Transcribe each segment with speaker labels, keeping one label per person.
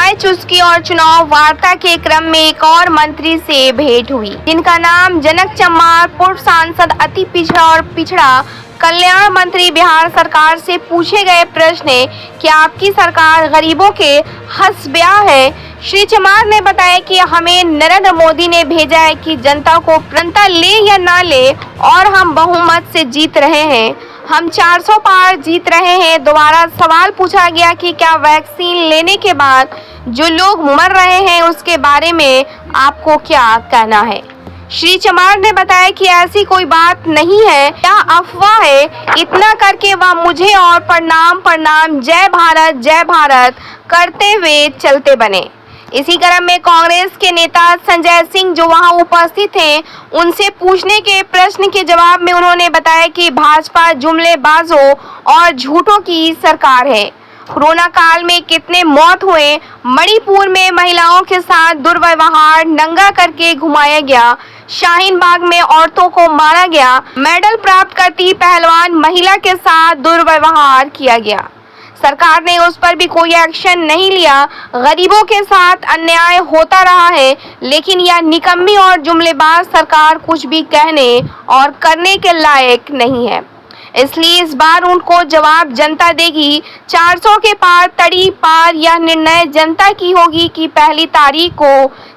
Speaker 1: चाय चुस्की और चुनाव वार्ता के क्रम में एक और मंत्री से भेंट हुई, जिनका नाम जनक चमार, पूर्व सांसद, अति पिछड़ा और पिछड़ा कल्याण मंत्री। बिहार सरकार से पूछे गए प्रश्न है कि आपकी सरकार गरीबों के हसब्याह है। श्री चमार ने बताया कि हमें नरेंद्र मोदी ने भेजा है कि जनता को जनता ले या ना ले, और हम बहुमत से जीत रहे हैं। हम 400 पार जीत रहे हैं। दोबारा सवाल पूछा गया कि क्या वैक्सीन लेने के बाद जो लोग मर रहे हैं उसके बारे में आपको क्या कहना है। श्री चमार ने बताया कि ऐसी कोई बात नहीं है, यह अफवाह है। इतना करके वह मुझे और प्रणाम प्रणाम, जय भारत करते हुए चलते बने। इसी क्रम में कांग्रेस के नेता संजय सिंह, जो वहां उपस्थित थे, उनसे पूछने के प्रश्न के जवाब में उन्होंने बताया कि भाजपा जुमलेबाजों और झूठों की सरकार है। कोरोना काल में कितने मौत हुए, मणिपुर में महिलाओं के साथ दुर्व्यवहार, नंगा करके घुमाया गया, शाहीन बाग में औरतों को मारा गया, मेडल प्राप्त करती पहलवान महिला के साथ दुर्व्यवहार किया गया, सरकार ने उस पर भी कोई एक्शन नहीं लिया। गरीबों के साथ अन्याय होता रहा है, लेकिन यह निकम्मी और जुमलेबाज सरकार कुछ भी कहने और करने के लायक नहीं है। इसलिए इस बार उनको जवाब जनता देगी। 400 के पार, तड़ी पार, यह निर्णय जनता की होगी कि पहली तारीख को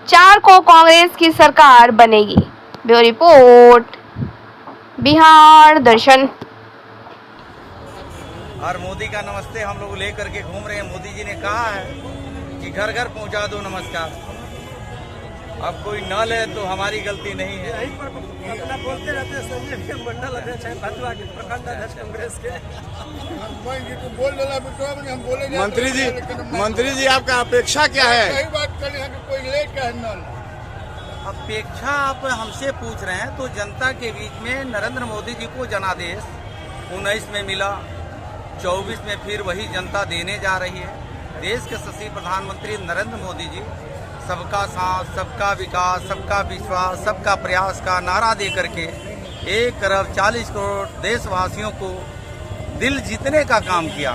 Speaker 1: 4 को कांग्रेस की सरकार बनेगी। ब्यूरो रिपोर्ट, बिहार दर्शन।
Speaker 2: और मोदी का नमस्ते हम लोग लेकर के घूम रहे हैं। मोदी जी ने कहा है कि घर घर पहुंचा दो नमस्कार। अब कोई न ले तो हमारी गलती नहीं है।
Speaker 3: अपना बोलते रहते हैं संजय मंडल अध्यक्ष है, भाजपा के प्रखंड अध्यक्ष कांग्रेस के।
Speaker 4: मंत्री जी आपका अपेक्षा क्या है?
Speaker 3: कोई ले क्या न
Speaker 2: अपेक्षा आप हमसे पूछ रहे हैं तो जनता के बीच में नरेंद्र मोदी जी को जनादेश 19 में मिला, 24 में फिर वही जनता देने जा रही है। देश के यशस्वी प्रधानमंत्री नरेंद्र मोदी जी सबका साथ, सबका विकास, सबका विश्वास, सबका प्रयास का नारा दे करके 1 अरब 40 करोड़ देशवासियों को दिल जीतने का काम किया।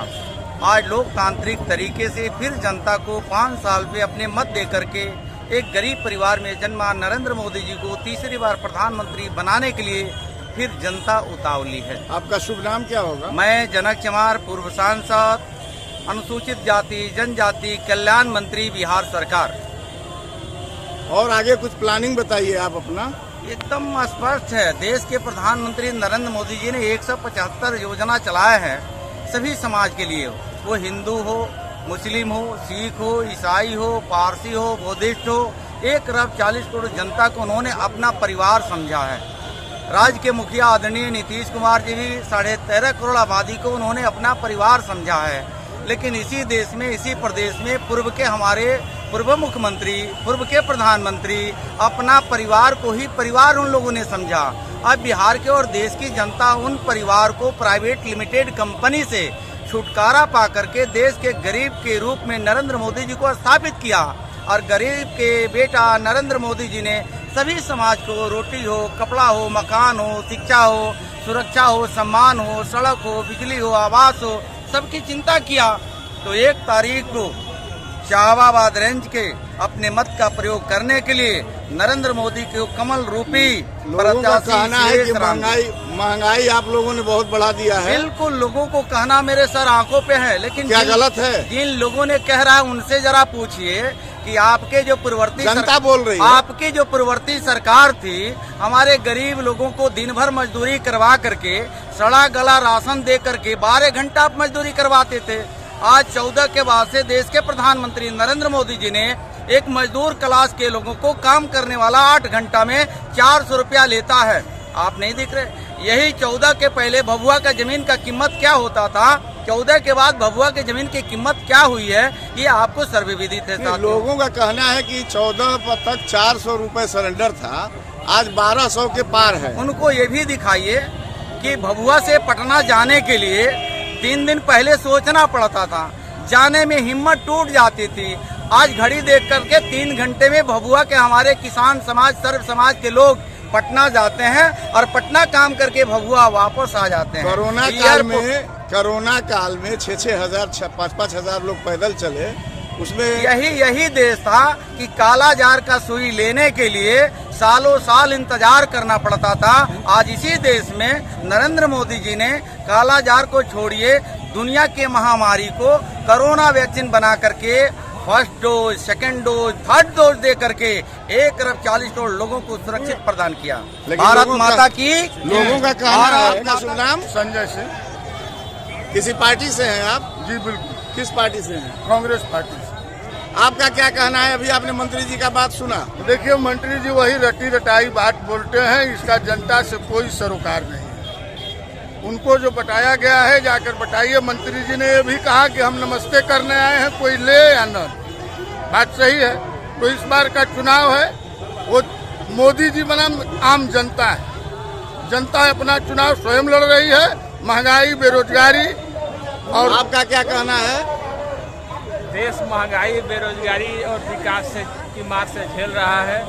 Speaker 2: आज लोकतांत्रिक तरीके से फिर जनता को 5 साल पे अपने मत दे करके एक गरीब परिवार में जन्मा नरेंद्र मोदी जी को तीसरी बार प्रधानमंत्री बनाने के लिए फिर जनता उतावली है।
Speaker 4: आपका शुभ नाम क्या होगा?
Speaker 2: मैं जनक चमार, पूर्व सांसद, अनुसूचित जाति जनजाति कल्याण मंत्री, बिहार सरकार।
Speaker 4: और आगे कुछ प्लानिंग बताइए आप अपना।
Speaker 2: एकदम स्पष्ट है, देश के प्रधानमंत्री नरेंद्र मोदी जी ने 175 योजना चलाया है सभी समाज के लिए, वो हिंदू हो, मुस्लिम हो, सिख हो, ईसाई हो, पारसी हो, बौद्धिस्ट हो। 1 अरब 40 करोड़ जनता को उन्होंने अपना परिवार समझा है। राज्य के मुखिया आदरणीय नीतीश कुमार जी भी 13.5 करोड़ आबादी को उन्होंने अपना परिवार समझा है। लेकिन इसी देश में, इसी प्रदेश में पूर्व के हमारे पूर्व मुख्यमंत्री, पूर्व के प्रधानमंत्री अपना परिवार को ही परिवार उन लोगों ने समझा। अब बिहार के और देश की जनता उन परिवार को प्राइवेट लिमिटेड कंपनी से छुटकारा पा करके देश के गरीब के रूप में नरेंद्र मोदी जी को स्थापित किया। और गरीब के बेटा नरेंद्र मोदी जी ने सभी समाज को रोटी हो, कपड़ा हो, मकान हो, शिक्षा हो, सुरक्षा हो, सम्मान हो, सड़क हो, बिजली हो, आवास हो, सबकी चिंता किया। तो 1 तारीख को शाहबाद रेंज के अपने मत का प्रयोग करने के लिए नरेंद्र मोदी के कमल रूपी
Speaker 4: लोगों का कहना है कि महंगाई आप लोगों ने बहुत बढ़ा दिया है।
Speaker 2: बिल्कुल, लोगों को कहना मेरे सर आंखों पे है, लेकिन
Speaker 4: क्या गलत है?
Speaker 2: जिन लोगों ने कह रहा है उनसे जरा पूछिए कि आपके जो पूर्ववर्ती
Speaker 4: जनता बोल रही है,
Speaker 2: आपकी जो पूर्ववर्ती सरकार थी, हमारे गरीब लोगों को दिन भर मजदूरी करवा करके, सड़ा गला राशन दे करके 12 घंटा आप मजदूरी करवाते थे। आज 14 के बाद से देश के प्रधानमंत्री नरेंद्र मोदी जी ने एक मजदूर क्लास के लोगों को काम करने वाला 8 घंटा में 400 रुपया लेता है। आप नहीं दिख रहे? यही 14 के पहले भभुआ का जमीन का कीमत क्या होता था, 14 के बाद भभुआ की जमीन की कीमत क्या हुई है, ये आपको सर्वविदित है।
Speaker 4: लोगों का कहना है कि 14 तक 400 रुपए सरेंडर था, आज 1200 के पार है।
Speaker 2: उनको ये भी दिखाइए कि भभुआ से पटना जाने के लिए 3 दिन पहले सोचना पड़ता था, जाने में हिम्मत टूट जाती थी। आज घड़ी देख करके 3 घंटे में भभुआ के हमारे किसान समाज, सर्व समाज के लोग पटना जाते हैं और पटना काम करके भभुआ वापस आ जाते हैं।
Speaker 4: कोरोना काल में 6-6 हजार 5-5 हजार लोग पैदल चले, उसमें
Speaker 2: यही देश था कि काला जार का सुई लेने के लिए सालों साल इंतजार करना पड़ता था। आज इसी देश में नरेंद्र मोदी जी ने काला जार को छोड़िए, दुनिया के महामारी को कोरोना वैक्सीन बना करके first dose, second dose, third dose दे करके 1 अरब 40 करोड़ लोगों को सुरक्षित प्रदान किया। भारत माता की
Speaker 4: लोगों का कहना है। आपका शुभ नाम?
Speaker 5: संजय सिंह।
Speaker 4: किसी पार्टी से हैं आप?
Speaker 5: जी बिल्कुल।
Speaker 4: किस पार्टी से हैं?
Speaker 5: कांग्रेस पार्टी से।
Speaker 4: आपका क्या कहना है? अभी आपने मंत्री जी का बात सुना।
Speaker 5: देखिए, मंत्री जी वही रटी रटाई बात बोलते हैं, इसका जनता से कोई सरोकार नहीं है। उनको जो बताया गया है जाकर बताइए। मंत्री जी ने ये भी कहा कि हम नमस्ते करने आए हैं, कोई ले या न। बात सही है। तो इस बार का चुनाव है वो मोदी जी बनाम आम जनता है। जनता अपना चुनाव स्वयं लड़ रही है। महंगाई, बेरोजगारी और
Speaker 4: आपका क्या कहना है?
Speaker 6: देश महंगाई, बेरोजगारी और विकास से की मार से झेल रहा है।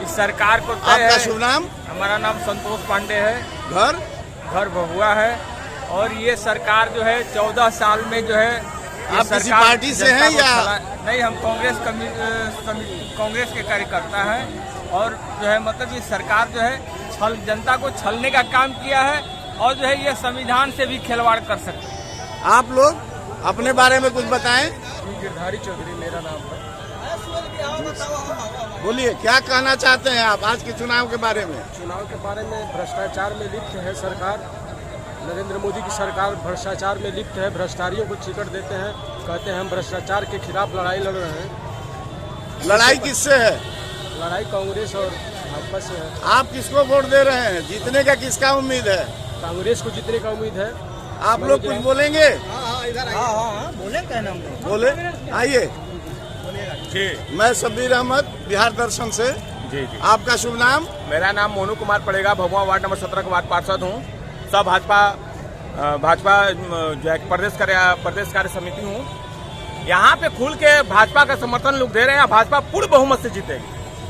Speaker 6: इस सरकार को तय
Speaker 4: आपका
Speaker 6: है।
Speaker 4: शुभ नाम?
Speaker 6: हमारा नाम संतोष पांडे है।
Speaker 4: घर
Speaker 6: भभुआ है। और ये सरकार जो है 14 साल में जो है
Speaker 4: आप किसी पार्टी से हैं या?
Speaker 6: नहीं, हम कांग्रेस के कार्यकर्ता हैं। और जो है मतलब ये सरकार जो है जनता को छलने का काम किया है और जो है ये संविधान से भी खिलवाड़ कर सकते हैं।
Speaker 4: आप लोग अपने बारे में कुछ बताएं।
Speaker 6: गिरधारी चौधरी मेरा नाम है।
Speaker 4: बोलिए, क्या कहना चाहते हैं आप आज के चुनाव के बारे में?
Speaker 3: चुनाव के बारे में भ्रष्टाचार में लिप्त है सरकार। नरेंद्र मोदी की सरकार भ्रष्टाचार में लिप्त है। भ्रष्टाचारियों को टिकट देते हैं, कहते हैं हम भ्रष्टाचार के खिलाफ लड़ाई लड़ रहे हैं।
Speaker 4: लड़ाई किससे है?
Speaker 3: लड़ाई कांग्रेस और भाजपा से है।
Speaker 4: आप किसको वोट दे रहे हैं? जीतने का किसका उम्मीद है?
Speaker 3: कांग्रेस को जीतने का उम्मीद है।
Speaker 4: आप लोग कुछ बोलेंगे? बोले, आइए।
Speaker 5: जी,
Speaker 4: मैं शब्बीर अहमद, बिहार दर्शन से।
Speaker 5: जी।
Speaker 4: आपका शुभ नाम?
Speaker 5: मेरा नाम मोनू कुमार पड़ेगा। भभुआ वार्ड नंबर 17 का वार्ड पार्षद हूँ। सब भाजपा जो है प्रदेश कार्य समिति हूँ। यहाँ पे खुल के भाजपा का समर्थन लोग दे रहे हैं। भाजपा पूर्ण बहुमत से जीतेगी।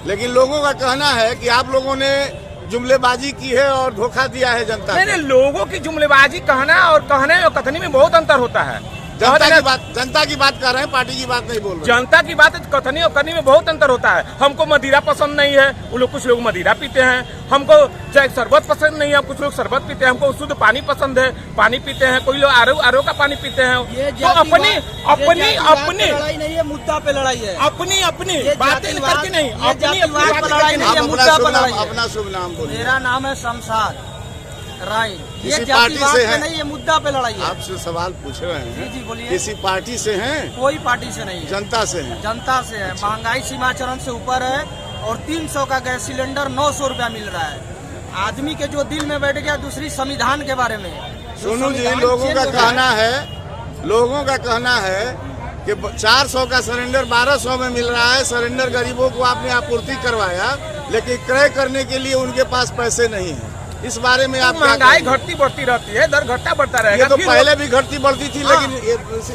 Speaker 4: लेकिन लोगों का कहना है कि आप लोगों ने जुमलेबाजी की है और धोखा दिया है जनता को।
Speaker 5: नहीं, लोगों की जुमलेबाजी कहना और कहने और कथनी में बहुत अंतर होता है।
Speaker 4: जनता की बात कर रहे हैं, पार्टी की बात नहीं बोल रहे।
Speaker 5: जनता की बात कथनी और करनी में बहुत अंतर होता है। हमको मदिरा पसंद नहीं है, वो लोग कुछ लोग मदिरा पीते हैं। हमको चाहे शरबत पसंद नहीं है, कुछ लोग शरबत पीते हैं। हमको शुद्ध पानी पसंद है, पानी पीते हैं। कोई लोग आरओ का पानी पीते हैं। तो अपनी
Speaker 3: लड़ाई नहीं है, मुद्दा पे लड़ाई है।
Speaker 5: अपनी बातें करके नहीं,
Speaker 4: अपना शुभ नाम बोलिए।
Speaker 3: मेरा नाम है शमशाद राय। ये
Speaker 4: किसी पार्टी से है?
Speaker 3: नहीं, ये मुद्दा पे लड़ाई है।
Speaker 4: आपसे सवाल पूछ रहे हैं।
Speaker 3: जी बोलिए।
Speaker 4: किसी पार्टी से हैं?
Speaker 3: कोई पार्टी से नहीं,
Speaker 4: जनता से हैं।
Speaker 3: जनता से है। महंगाई सीमा चरण से ऊपर है और 300 का गैस सिलेंडर 900 रुपया मिल रहा है। आदमी के जो दिल में बैठ गया दूसरी संविधान के बारे में।
Speaker 4: सुनो जी, लोगों का कहना है कि 400 का सिलेंडर 1200 में मिल रहा है। सिलेंडर गरीबों को आपने आपूर्ति करवाया, लेकिन क्रय करने के लिए उनके पास पैसे नहीं है। इस बारे में आप
Speaker 5: महंगाई घटती बढ़ती रहती है, दर घटता बढ़ता रहेगा।
Speaker 4: ये तो पहले भी घटती बढ़ती थी, लेकिन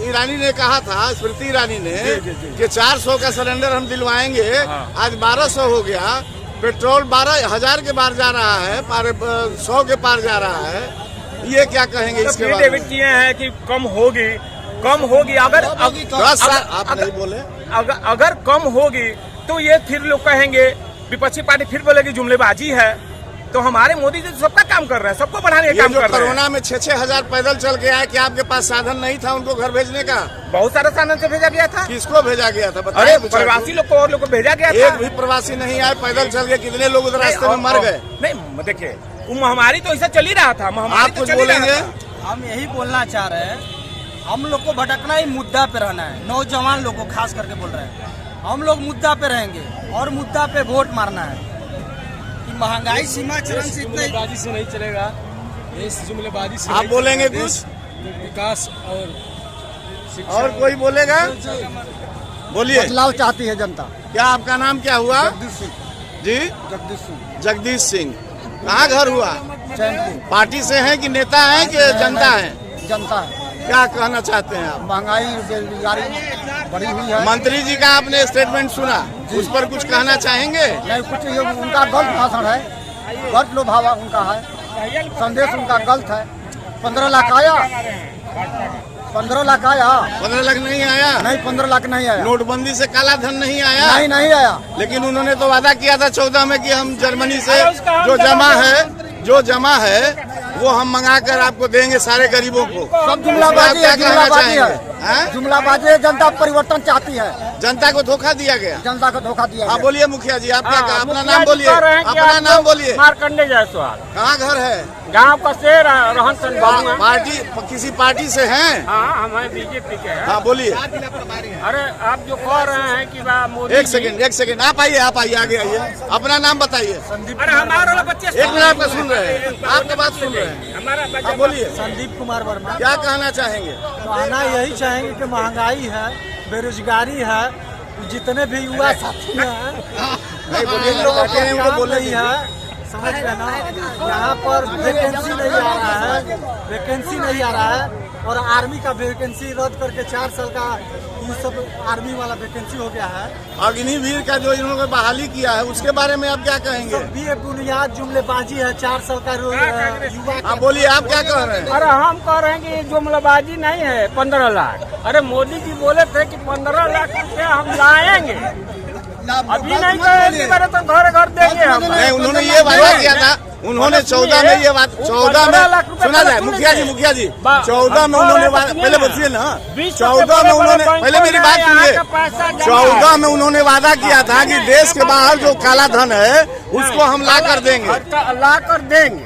Speaker 4: ईरानी ने कहा था, स्मृति ईरानी ने, कि 400 का सिलेंडर हम दिलवाएंगे। आज 1200 हो गया। पेट्रोल 12,000 के पार जा रहा है, 100 के पार जा रहा है। ये क्या कहेंगे इसके बारे में?
Speaker 5: किए हैं कि कम होगी अगर
Speaker 4: आप नहीं बोले।
Speaker 5: अगर कम होगी तो ये फिर लोग कहेंगे, विपक्षी पार्टी फिर बोलेगी जुमलेबाजी है। तो हमारे मोदी जी सबका काम कर रहे हैं, सबको बढ़ाने का काम कर रहे हैं।
Speaker 4: कोरोना में 6-6 हजार पैदल चल के आए, क्या आपके पास साधन नहीं था उनको घर भेजने का?
Speaker 5: बहुत सारा साधन से भेजा गया था।
Speaker 4: किसको भेजा गया था?
Speaker 5: अरे प्रवासी लोग को और लोग को भेजा गया था।
Speaker 4: एक भी प्रवासी नहीं आए, पैदल चल के कितने लोग उधर रास्ते में मर गए।
Speaker 5: नहीं देखिए, महामारी तो ऐसा चल ही रहा था।
Speaker 4: आप कुछ बोलेंगे?
Speaker 3: हम यही बोलना चाह रहे हैं, हम लोग को भटकना ही मुद्दा पे रहना है। नौजवान लोग को खास करके बोल रहे हैं, हम लोग मुद्दा पे रहेंगे और मुद्दा पे वोट मारना है। महंगाई सीमा चरण से जुमलेबाजी से नहीं चलेगा। इस जुमलेबाजी से
Speaker 4: आप बोलेंगे कुछ?
Speaker 3: विकास
Speaker 4: और कोई बोलेगा? बोलिए।
Speaker 3: बदलाव चाहती है जनता।
Speaker 4: क्या आपका नाम क्या हुआ?
Speaker 3: जगदीश सिंह।
Speaker 4: जी, जगदीश सिंह। कहाँ घर हुआ?
Speaker 3: चैनपुर।
Speaker 4: पार्टी से हैं कि नेता हैं कि जनता है?
Speaker 3: जनता है।
Speaker 4: क्या कहना चाहते हैं आप?
Speaker 3: महंगाई बेरोजगारी बढ़ी हुई है।
Speaker 4: मंत्री जी का आपने स्टेटमेंट सुना, उस पर कुछ कहना चाहेंगे?
Speaker 3: नहीं, कुछ उनका गलत भाषण है, गलत लोभावा उनका है, संदेश उनका गलत है। 15 लाख आया, 15 लाख आया
Speaker 4: 15 लाख नहीं आया।
Speaker 3: नहीं, 15 लाख नहीं आया।
Speaker 4: नोटबंदी से काला धन नहीं आया।
Speaker 3: नहीं, नहीं आया।
Speaker 4: लेकिन उन्होंने तो वादा किया था 14 में कि हम जर्मनी से
Speaker 6: अरे उसका हम
Speaker 4: जो जमा है वो हम मंगा कर आपको देंगे सारे गरीबों को।
Speaker 3: सब जुमलाबाजी है,
Speaker 4: क्या कहना चाहेंगे? हैं?
Speaker 3: जुमलाबाजी है। जनता परिवर्तन चाहती है,
Speaker 4: जनता को धोखा दिया गया।
Speaker 3: जनता को धोखा दिया।
Speaker 4: हाँ बोलिए मुखिया जी, आप क्या
Speaker 6: हाँ,
Speaker 4: अपना
Speaker 6: मुखिया
Speaker 4: नाम
Speaker 6: जी
Speaker 4: बोलिए,
Speaker 6: कह रहे हैं कि
Speaker 4: अपना
Speaker 6: आप
Speaker 4: नाम बोलिए।
Speaker 6: मार्कंडे जायसवाल,
Speaker 4: कहाँ घर है?
Speaker 6: गांव का शेर रहन सहन बाबू हैं।
Speaker 4: पार्टी किसी पार्टी से हैं?
Speaker 6: हाँ, हमें बीजेपी के हैं।
Speaker 4: हाँ बोलिए।
Speaker 6: अरे आप जो कह रहे हैं कि मोदी
Speaker 4: एक सेकंड आप आइए आगे आइए, अपना नाम बताइए।
Speaker 6: अरे हमारे वाला बच्चे
Speaker 4: एक मिनट आपका सुन रहे हैं, आपकी बात सुन रहे हैं।
Speaker 6: हमारा
Speaker 4: आप बोलिए,
Speaker 3: संदीप कुमार वर्मा।
Speaker 4: क्या कहना चाहेंगे?
Speaker 3: कहना यही चाहेंगे कि महंगाई है, बेरोजगारी है, जितने भी युवा साथी हैं
Speaker 4: नहीं बोलिए, लोगों के हैं उनको बोलने
Speaker 3: नहीं है, समझ गए ना। यहाँ पर वैकेंसी नहीं आ रहा है, वैकेंसी नहीं आ रहा है। और आर्मी का वैकेंसी रद्द करके 4 साल का ये सब आर्मी वाला वैकेंसी हो गया है।
Speaker 4: अग्निवीर का जो इन्होंने बहाली किया है उसके बारे में आप क्या कहेंगे?
Speaker 3: सब भी बुनियाद जुमलेबाजी है। 4 साल का युवा।
Speaker 4: आप बोलिए, आप क्या कह रहे हैं?
Speaker 6: अरे हम कह रहे हैं कि ये जुमलाबाजी नहीं है 15 लाख। अरे मोदी जी बोले थे कि 15 लाख रुपए हम लाएंगे, अभी नहीं करेंगे तो घर घर देंगे हम।
Speaker 4: नहीं, उन्होंने ये वादा किया था, उन्होंने 14 में ये बात 14 में सुना जाए मुखिया जी 14 में उन्होंने पहले बचिए ना, 14 में उन्होंने पहले मेरी बात सुनिए। 14 में उन्होंने वादा किया था कि देश के बाहर जो काला धन है उसको हम ला कर देंगे।